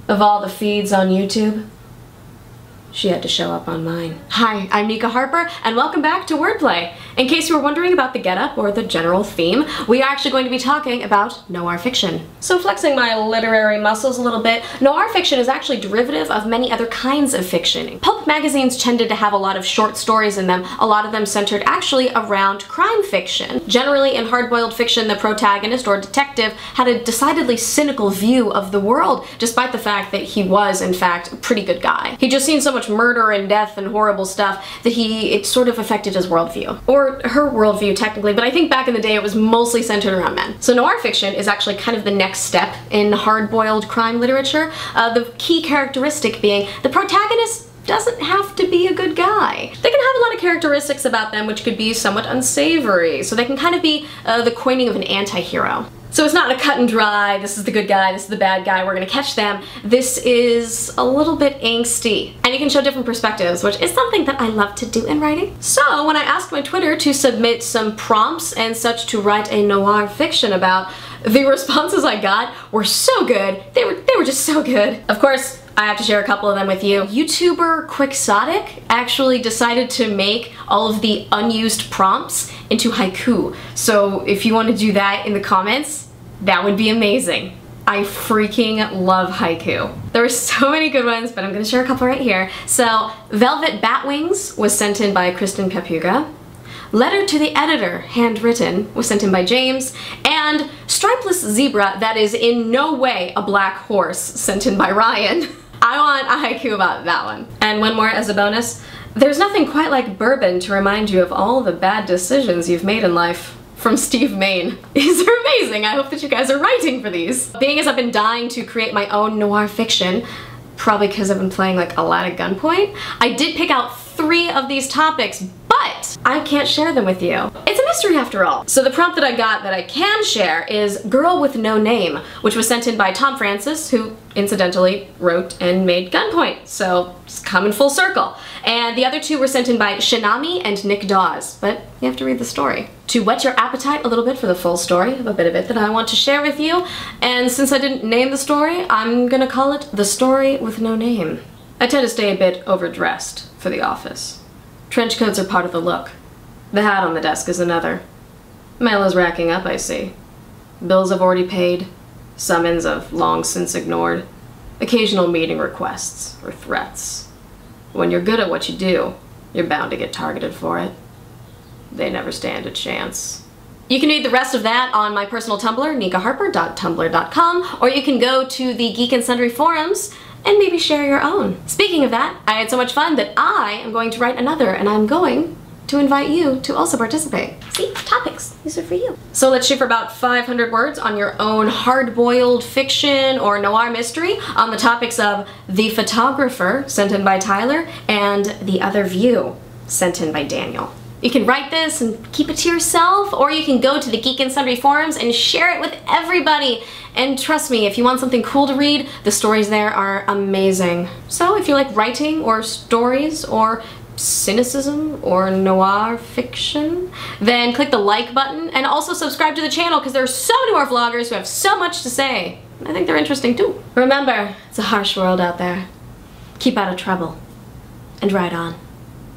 Of all the feeds on YouTube, she had to show up on mine. Hi, I'm Nika Harper, and welcome back to Wordplay. In case you were wondering about the getup or the general theme, we are actually going to be talking about noir fiction. So flexing my literary muscles a little bit, noir fiction is actually derivative of many other kinds of fiction. Pulp magazines tended to have a lot of short stories in them, a lot of them centered actually around crime fiction. Generally, in hard-boiled fiction, the protagonist or detective had a decidedly cynical view of the world, despite the fact that he was, in fact, a pretty good guy. He'd just seen so much murder and death and horrible stuff that it sort of affected his worldview. Or her worldview, technically, but I think back in the day it was mostly centered around men. So noir fiction is actually kind of the next step in hard-boiled crime literature, the key characteristic being the protagonist doesn't have to be a good guy. They can have a lot of characteristics about them which could be somewhat unsavory, so they can kind of be the coining of an anti-hero. So it's not a cut and dry, this is the good guy, this is the bad guy, we're gonna catch them. This is a little bit angsty. And you can show different perspectives, which is something that I love to do in writing. So when I asked my Twitter to submit some prompts and such to write a noir fiction about, the responses I got were so good. They were just so good. Of course, I have to share a couple of them with you. YouTuber Quixotic actually decided to make all of the unused prompts into haiku. So if you want to do that in the comments, that would be amazing. I freaking love haiku. There were so many good ones, but I'm gonna share a couple right here. So, Velvet Batwings was sent in by Kristen Kapuga. Letter to the Editor, handwritten, was sent in by James. And Stripeless Zebra, that is in no way a black horse, sent in by Ryan. I want a haiku about that one. And one more as a bonus. There's nothing quite like bourbon to remind you of all the bad decisions you've made in life. From Steve Main. These are amazing. I hope that you guys are writing for these. Being as I've been dying to create my own noir fiction, probably because I've been playing like a lot at gunpoint, I did pick out 3 of these topics, but I can't share them with you. It's a mystery after all. So the prompt that I got that I can share is Girl with No Name, which was sent in by Tom Francis, who incidentally wrote and made Gunpoint, so it's coming full circle. And the other 2 were sent in by Shinami and Nick Dawes, but you have to read the story. To whet your appetite a little bit for the full story, I have a bit of it that I want to share with you, and since I didn't name the story, I'm gonna call it The Story with No Name. I tend to stay a bit overdressed for the office. Trench coats are part of the look. The hat on the desk is another. Mail is racking up, I see. Bills I've already paid, summons I've long since ignored, occasional meeting requests or threats. When you're good at what you do, you're bound to get targeted for it. They never stand a chance. You can read the rest of that on my personal Tumblr, nikaharper.tumblr.com, or you can go to the Geek and Sundry forums and maybe share your own. Speaking of that, I had so much fun that I am going to write another, and I'm going to invite you to also participate. See, topics, these are for you. So let's shoot for about 500 words on your own hard-boiled fiction or noir mystery on the topics of The Photographer, sent in by Tyler, and The Other View, sent in by Daniel. You can write this and keep it to yourself, or you can go to the Geek and Sundry forums and share it with everybody. And trust me, if you want something cool to read, the stories there are amazing. So if you like writing or stories or cynicism or noir fiction, then click the like button and also subscribe to the channel because there are so many more vloggers who have so much to say. I think they're interesting too. Remember, it's a harsh world out there. Keep out of trouble and ride on.